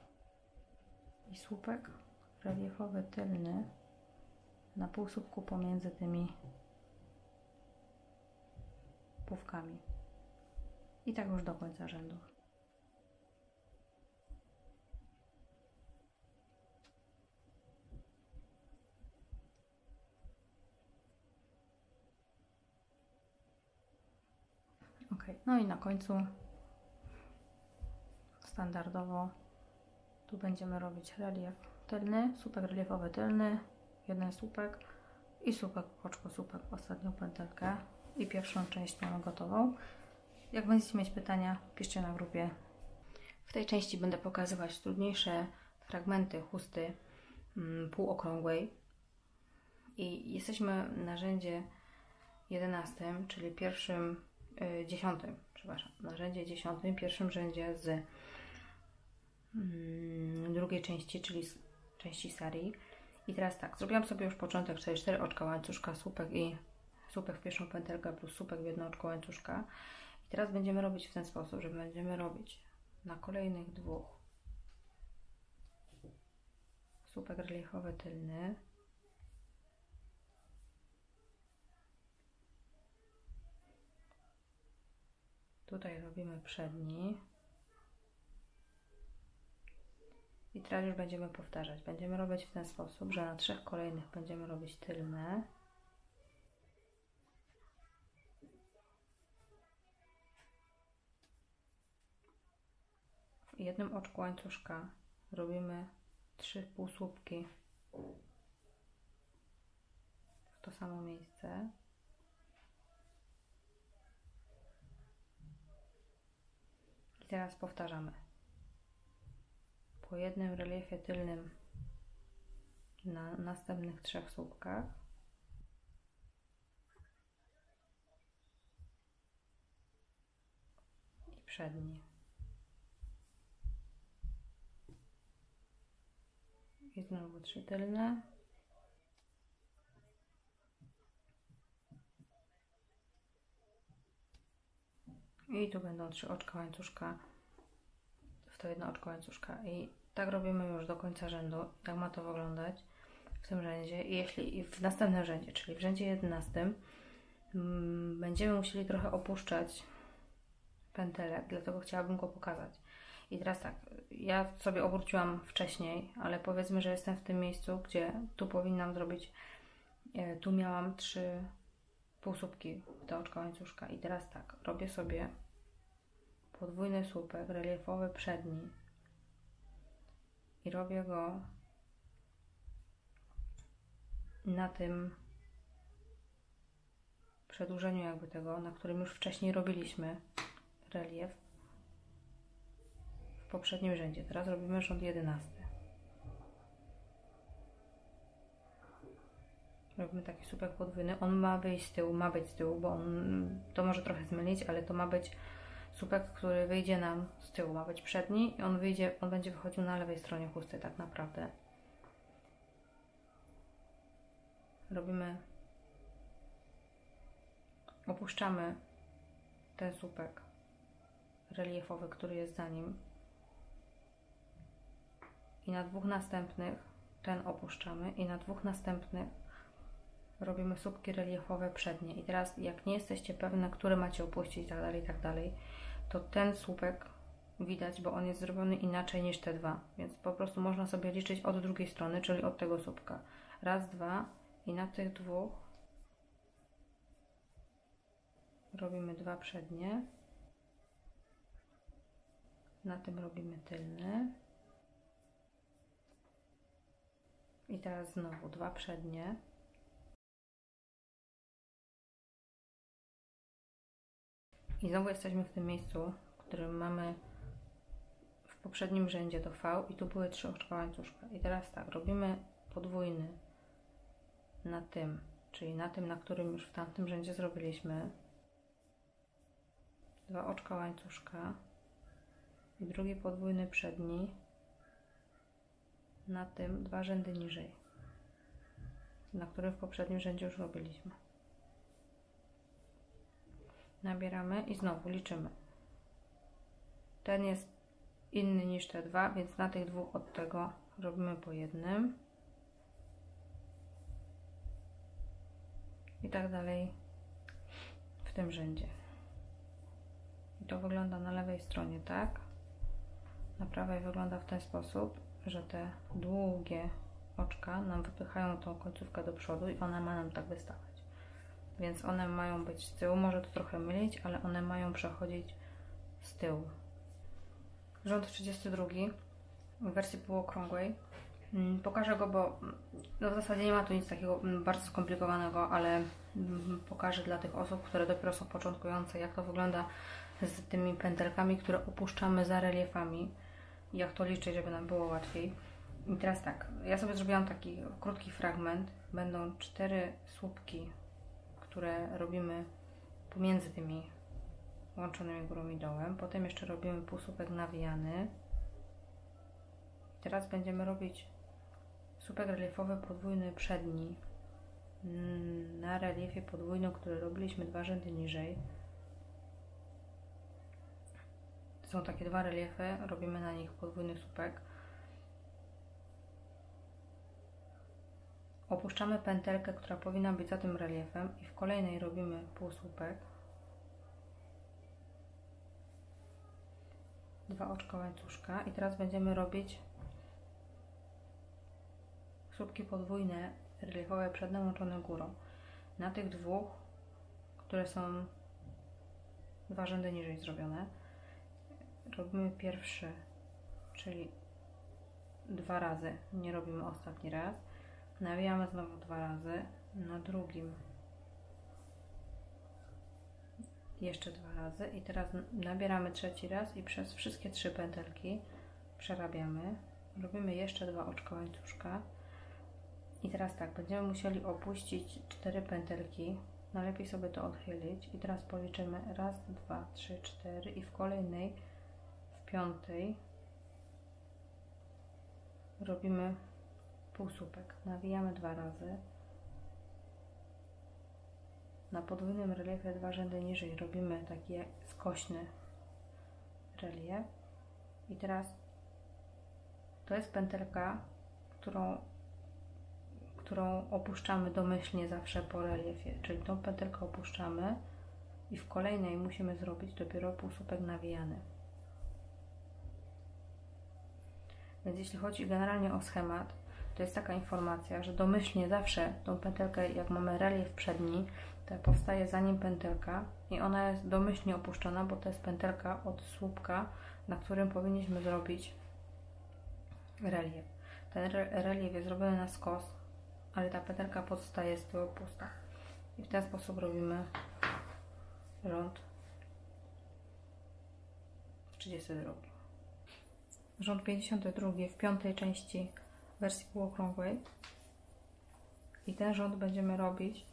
i słupek reliefowy tylny na półsłupku pomiędzy tymi pułkami i tak już do końca rzędu. Ok, no i na końcu standardowo tu będziemy robić relief tylny, słupek reliefowy tylny, jeden słupek i słupek, oczko, słupek, ostatnią pętelkę i pierwszą część mamy gotową. Jak będziecie mieć pytania, piszcie na grupie. W tej części będę pokazywać trudniejsze fragmenty chusty półokrągłej i jesteśmy na rzędzie 11, czyli na rzędzie 10, pierwszym rzędzie z drugiej części, czyli z części serii. I teraz tak, zrobiłam sobie już początek, czyli 4 oczka łańcuszka, słupek i słupek w pierwszą pętelkę plus słupek w jedno oczko łańcuszka. I teraz będziemy robić w ten sposób, że będziemy robić na kolejnych 2 słupek reliefowy tylny. Tutaj robimy przedni. I teraz już będziemy powtarzać. Będziemy robić w ten sposób, że na 3 kolejnych będziemy robić tylne. W jednym oczku łańcuszka robimy 3 półsłupki w to samo miejsce. I teraz powtarzamy. Po jednym reliefie tylnym na następnych 3 słupkach. I przedni. I znowu 3 tylne. I tu będą 3 oczka łańcuszka w to jedno oczko łańcuszka. I tak robimy już do końca rzędu. Tak ma to wyglądać w tym rzędzie. I w następnym rzędzie, czyli w rzędzie 11, będziemy musieli trochę opuszczać pętelek, dlatego chciałabym go pokazać. I teraz tak, ja sobie obróciłam wcześniej, ale powiedzmy, że jestem w tym miejscu, gdzie tu powinnam zrobić, tu miałam 3 półsłupki do oczka łańcuszka. I teraz tak, robię sobie podwójny słupek reliefowy przedni i robię go na tym przedłużeniu jakby tego, na którym już wcześniej robiliśmy relief w poprzednim rzędzie. Teraz robimy rząd 11. Robimy taki słupek podwójny. On ma wyjść z tyłu, ma być z tyłu, bo to może trochę zmylić, ale to ma być słupek, który wyjdzie nam z tyłu. Ma być przedni i on będzie wychodził na lewej stronie chusty tak naprawdę. Opuszczamy ten słupek reliefowy, który jest za nim. I na 2 następnych ten opuszczamy i na 2 następnych robimy słupki reliefowe przednie. I teraz jak nie jesteście pewne, które macie opuścić i tak dalej, to ten słupek widać, bo on jest zrobiony inaczej niż te 2. Więc po prostu można sobie liczyć od drugiej strony, czyli od tego słupka. Raz, 2 i na tych 2 robimy 2 przednie. Na tym robimy tylny. I teraz znowu 2 przednie. I znowu jesteśmy w tym miejscu, w którym mamy w poprzednim rzędzie do V i tu były 3 oczka łańcuszka. I teraz tak, robimy podwójny na tym, czyli na tym, na którym już w tamtym rzędzie zrobiliśmy 2 oczka łańcuszka i drugi podwójny przedni na tym 2 rzędy niżej, na którym w poprzednim rzędzie już robiliśmy. Nabieramy i znowu liczymy. Ten jest inny niż te 2, więc na tych 2 od tego robimy po jednym. I tak dalej w tym rzędzie. I to wygląda na lewej stronie tak. Na prawej wygląda w ten sposób, że te długie oczka nam wypychają tą końcówkę do przodu i ona ma nam tak wystawać. Więc one mają być z tyłu, może to trochę mylić, ale one mają przechodzić z tyłu. Rząd 32 w wersji półokrągłej. Pokażę go, bo w zasadzie nie ma tu nic takiego bardzo skomplikowanego, ale pokażę dla tych osób, które dopiero są początkujące, jak to wygląda z tymi pętelkami, które opuszczamy za reliefami. Jak to liczyć, żeby nam było łatwiej. I teraz tak, ja sobie zrobiłam taki krótki fragment. Będą 4 słupki, które robimy pomiędzy tymi łączonymi górą i dołem. Potem jeszcze robimy półsłupek nawijany. Teraz będziemy robić słupek reliefowy podwójny przedni na reliefie podwójnym, który robiliśmy 2 rzędy niżej. Są takie 2 reliefy, robimy na nich podwójny słupek. Opuszczamy pętelkę, która powinna być za tym reliefem i w kolejnej robimy półsłupek, 2 oczka łańcuszka i teraz będziemy robić słupki podwójne, reliefowe przednie łączone górą. Na tych dwóch, które są 2 rzędy niżej zrobione, robimy pierwszy, czyli 2 razy, nie robimy ostatni raz, nawijamy znowu 2 razy, na drugim jeszcze 2 razy i teraz nabieramy trzeci raz i przez wszystkie 3 pętelki przerabiamy, robimy jeszcze 2 oczka łańcuszka i teraz tak, będziemy musieli opuścić 4 pętelki, najlepiej sobie to odchylić i teraz policzymy 1, 2, 3, 4 i w kolejnej, w piątej robimy półsłupek, nawijamy 2 razy, na podwójnym reliefie 2 rzędy niżej robimy taki skośny relief i teraz to jest pętelka, którą opuszczamy domyślnie zawsze po reliefie, czyli tą pętelkę opuszczamy i w kolejnej musimy zrobić dopiero półsłupek nawijany. Więc jeśli chodzi generalnie o schemat, to jest taka informacja, że domyślnie zawsze tą pętelkę, jak mamy relief przedni, to powstaje za nim pętelka i ona jest domyślnie opuszczona, bo to jest pętelka od słupka, na którym powinniśmy zrobić relief. Ten relief jest zrobiony na skos, ale ta pętelka pozostaje z tyłu pusta. I w ten sposób robimy rząd 32. Rząd 52 w piątej części wersji półokrągłej i ten rząd będziemy robić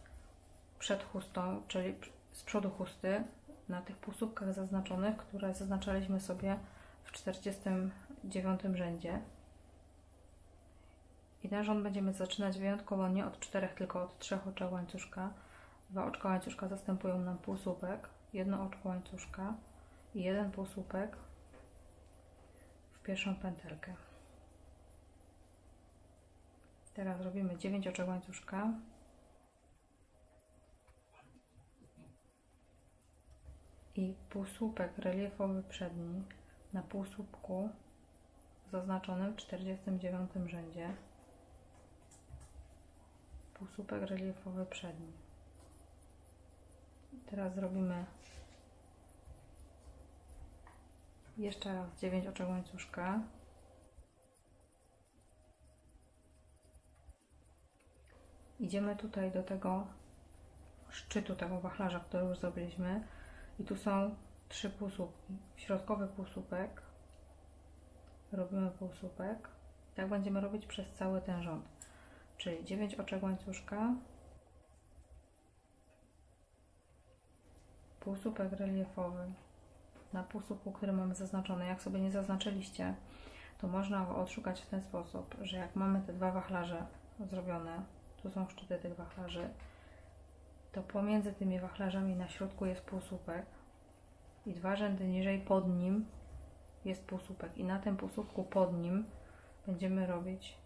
przed chustą, czyli z przodu chusty na tych półsłupkach zaznaczonych, które zaznaczaliśmy sobie w 49 rzędzie. I ten rząd będziemy zaczynać wyjątkowo nie od 4, tylko od 3 oczek łańcuszka. 2 oczka łańcuszka zastępują nam półsłupek, 1 oczko łańcuszka i 1 półsłupek w pierwszą pętelkę. Teraz robimy 9 oczek łańcuszka i półsłupek reliefowy przedni na półsłupku zaznaczonym w 49 rzędzie. Półsłupek reliefowy przedni. Teraz zrobimy jeszcze raz 9 oczek łańcuszka. Idziemy tutaj do tego szczytu tego wachlarza, który już zrobiliśmy i tu są 3 półsłupki. Środkowy półsłupek, robimy półsłupek. Tak będziemy robić przez cały ten rząd, czyli 9 oczek łańcuszka, półsłupek reliefowy na półsłupku, który mamy zaznaczony. Jak sobie nie zaznaczyliście, to można go odszukać w ten sposób, że jak mamy te 2 wachlarze zrobione, tu są szczyty tych wachlarzy, to pomiędzy tymi wachlarzami na środku jest półsłupek i 2 rzędy niżej pod nim jest półsłupek i na tym półsłupku pod nim będziemy robić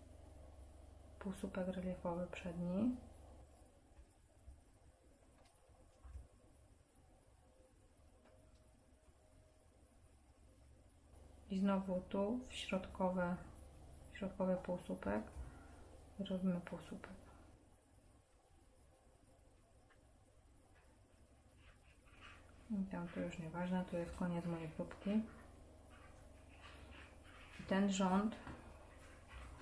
półsłupek reliefowy przedni. I znowu tu w środkowy półsłupek robimy półsłupek. I tam to już nieważne, tu jest koniec mojej próbki. I ten rząd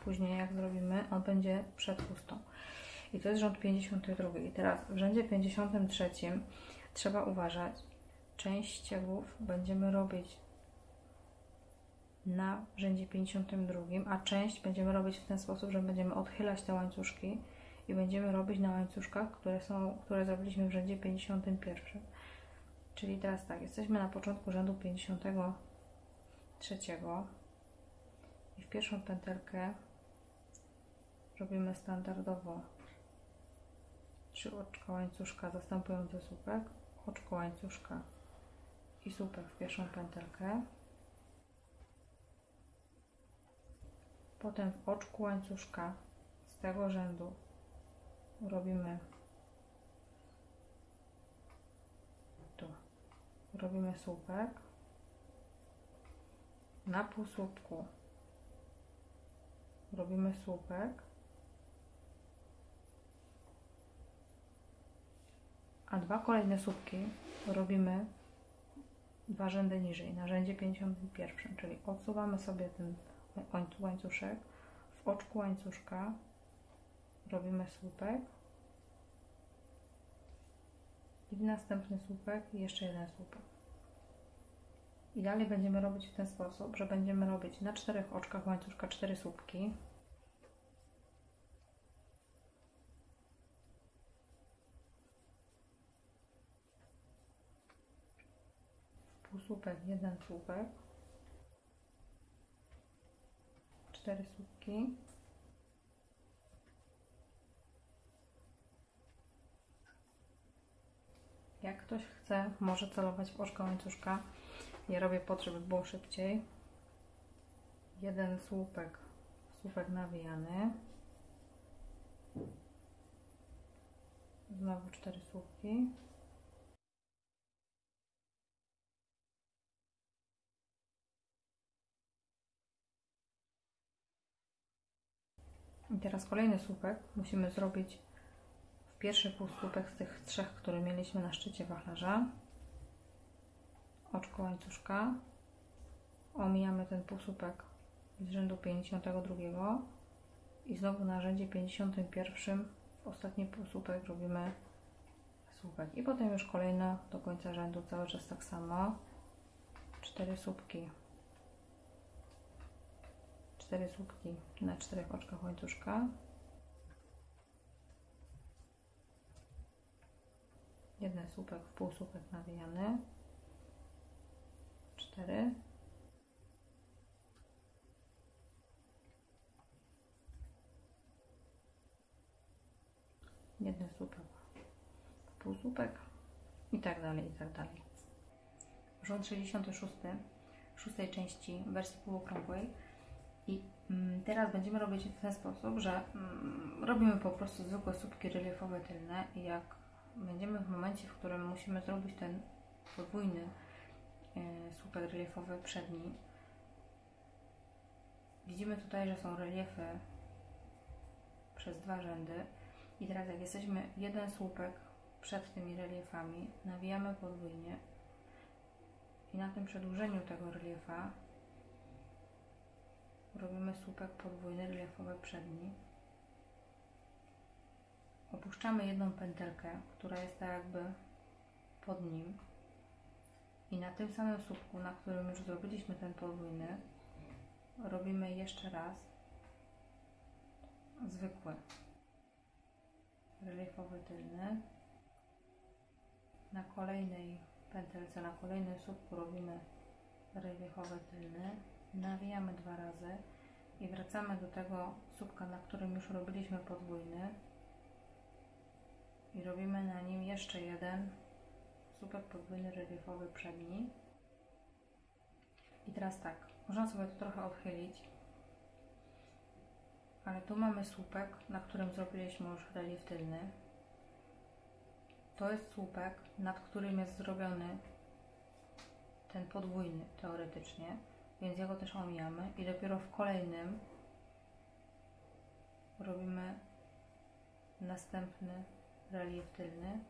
później jak zrobimy, on będzie przed chustą. I to jest rząd 52. I teraz w rzędzie 53 trzeba uważać, część ściegów będziemy robić na rzędzie 52, a część będziemy robić w ten sposób, że będziemy odchylać te łańcuszki i będziemy robić na łańcuszkach, które zrobiliśmy w rzędzie 51. Czyli teraz tak, jesteśmy na początku rzędu 53 i w pierwszą pętelkę robimy standardowo 3 oczka łańcuszka zastępujące słupek, oczko łańcuszka i słupek w pierwszą pętelkę. Potem w oczku łańcuszka z tego rzędu robimy tu, robimy słupek, na półsłupku robimy słupek, a dwa kolejne słupki robimy dwa rzędy niżej, na rzędzie 51, czyli odsuwamy sobie ten łańcuszek, w oczku łańcuszka robimy słupek i następny słupek i jeszcze jeden słupek. I dalej będziemy robić w ten sposób, że będziemy robić na 4 oczkach łańcuszka 4 słupki. W półsłupek jeden słupek, 4 słupki. Jak ktoś chce, może celować w oczko łańcuszka. Ja robię po to, żeby było szybciej. Jeden słupek, słupek nawijany. Znowu 4 słupki. I teraz kolejny słupek musimy zrobić w pierwszy półsłupek z tych 3, które mieliśmy na szczycie wachlarza. Oczko łańcuszka. Omijamy ten półsłupek z rzędu 52 i znowu na rzędzie 51 w ostatni półsłupek robimy słupek. I potem już kolejne do końca rzędu cały czas tak samo. 4 słupki. 4 słupki na 4 oczkach łańcuszka. Jeden słupek w półsłupek nawijany. 4. Jeden słupek w półsłupek i tak dalej, i tak dalej. Rząd 66, szóstej części wersji półokrągłej. I teraz będziemy robić w ten sposób, że robimy po prostu zwykłe słupki reliefowe tylne i jak będziemy w momencie, w którym musimy zrobić ten podwójny słupek reliefowy przedni, widzimy tutaj, że są reliefy przez 2 rzędy i teraz jak jesteśmy jeden słupek przed tymi reliefami, nawijamy podwójnie i na tym przedłużeniu tego reliefa robimy słupek podwójny reliefowy przedni. Opuszczamy jedną pętelkę, która jest tak jakby pod nim i na tym samym słupku, na którym już zrobiliśmy ten podwójny, robimy jeszcze raz zwykły reliefowy tylny. Na kolejnej pętelce, na kolejnym słupku robimy reliefowy tylny, nawijamy 2 razy i wracamy do tego słupka, na którym już robiliśmy podwójny i robimy na nim jeszcze jeden słupek podwójny reliefowy przedni. I teraz tak, można sobie to trochę odchylić, ale tu mamy słupek, na którym zrobiliśmy już relief tylny. To jest słupek, nad którym jest zrobiony ten podwójny teoretycznie, więc jego też omijamy i dopiero w kolejnym robimy następny relief tylny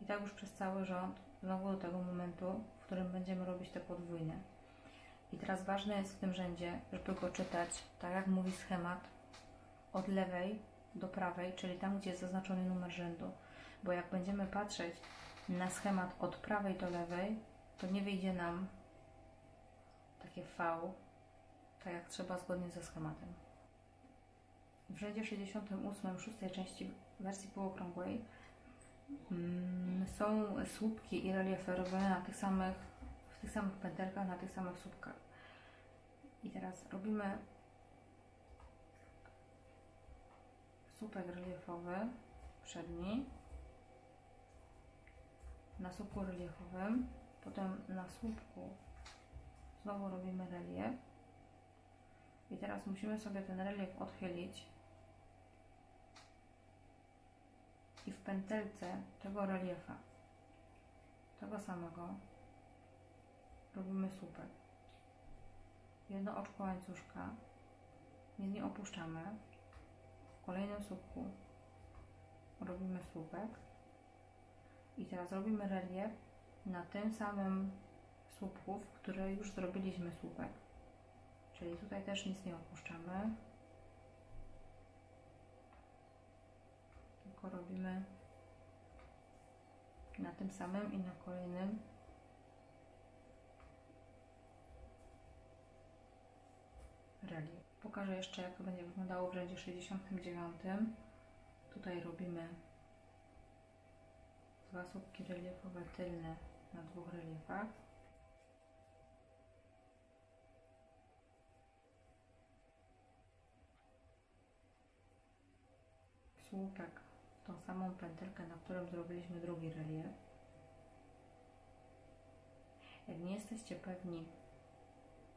i tak już przez cały rząd, znowu do tego momentu, w którym będziemy robić te podwójne. I teraz ważne jest w tym rzędzie, żeby go czytać tak jak mówi schemat, od lewej do prawej, czyli tam, gdzie jest zaznaczony numer rzędu, bo jak będziemy patrzeć na schemat od prawej do lewej, to nie wyjdzie nam takie V, tak jak trzeba zgodnie ze schematem. W rzędzie 68, szóstej części wersji półokrągłej są słupki i reliefy robione w tych samych pętelkach, na tych samych słupkach. I teraz robimy słupek reliefowy przedni na słupku reliefowym, potem na słupku znowu robimy relief i teraz musimy sobie ten relief odchylić i w pętelce tego reliefa, tego samego, robimy słupek. Jedno oczko łańcuszka, nie opuszczamy. W kolejnym słupku robimy słupek i teraz robimy relief na tym samym słupku, w którym już zrobiliśmy słupek. Czyli tutaj też nic nie opuszczamy, tylko robimy na tym samym i na kolejnym relief. Pokażę jeszcze, jak to będzie wyglądało w rzędzie 69. Tutaj robimy 2 słupki reliefowe tylne na 2 reliefach. Słupek w tą samą pętelkę, na którą zrobiliśmy drugi relief. Jak nie jesteście pewni,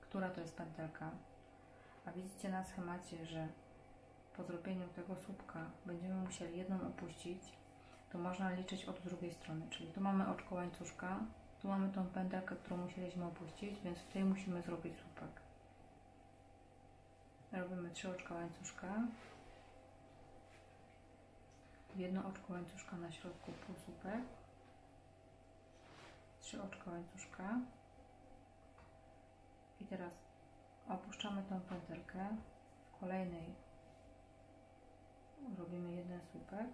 która to jest pętelka, a widzicie na schemacie, że po zrobieniu tego słupka będziemy musieli jedną opuścić, to można liczyć od drugiej strony. Czyli tu mamy oczko łańcuszka, tu mamy tą pętelkę, którą musieliśmy opuścić, więc w tej musimy zrobić słupek. Robimy 3 oczka łańcuszka, jedno oczko łańcuszka na środku, półsłupek, 3 oczka łańcuszka i teraz opuszczamy tą pętelkę, w kolejnej robimy jeden słupek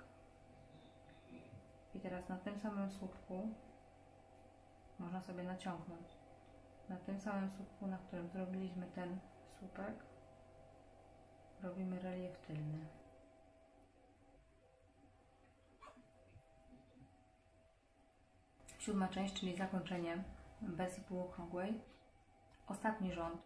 i teraz na tym samym słupku można sobie naciągnąć. Na tym samym słupku, na którym zrobiliśmy ten słupek, robimy relief tylny. Siódma część, czyli zakończenie bez półokrągłej. Ostatni rząd,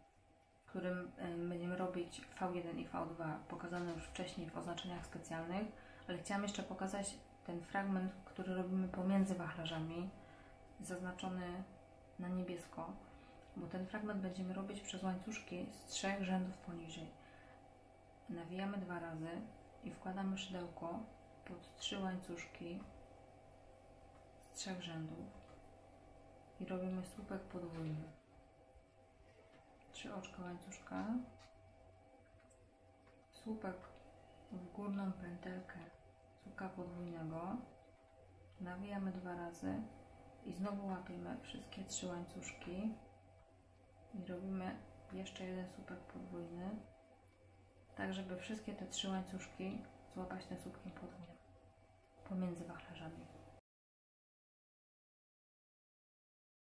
w którym będziemy robić V1 i V2, pokazane już wcześniej w oznaczeniach specjalnych, ale chciałam jeszcze pokazać ten fragment, który robimy pomiędzy wachlarzami, zaznaczony na niebiesko, bo ten fragment będziemy robić przez łańcuszki z 3 rzędów poniżej. Nawijamy 2 razy i wkładamy szydełko pod 3 łańcuszki z 3 rzędów i robimy słupek podwójny. 3 oczka łańcuszka, słupek w górną pętelkę słupka podwójnego, nawijamy 2 razy i znowu łapiemy wszystkie 3 łańcuszki i robimy jeszcze jeden słupek podwójny, tak żeby wszystkie te 3 łańcuszki złapać tym słupkiem podwójnym pomiędzy wachlarzami.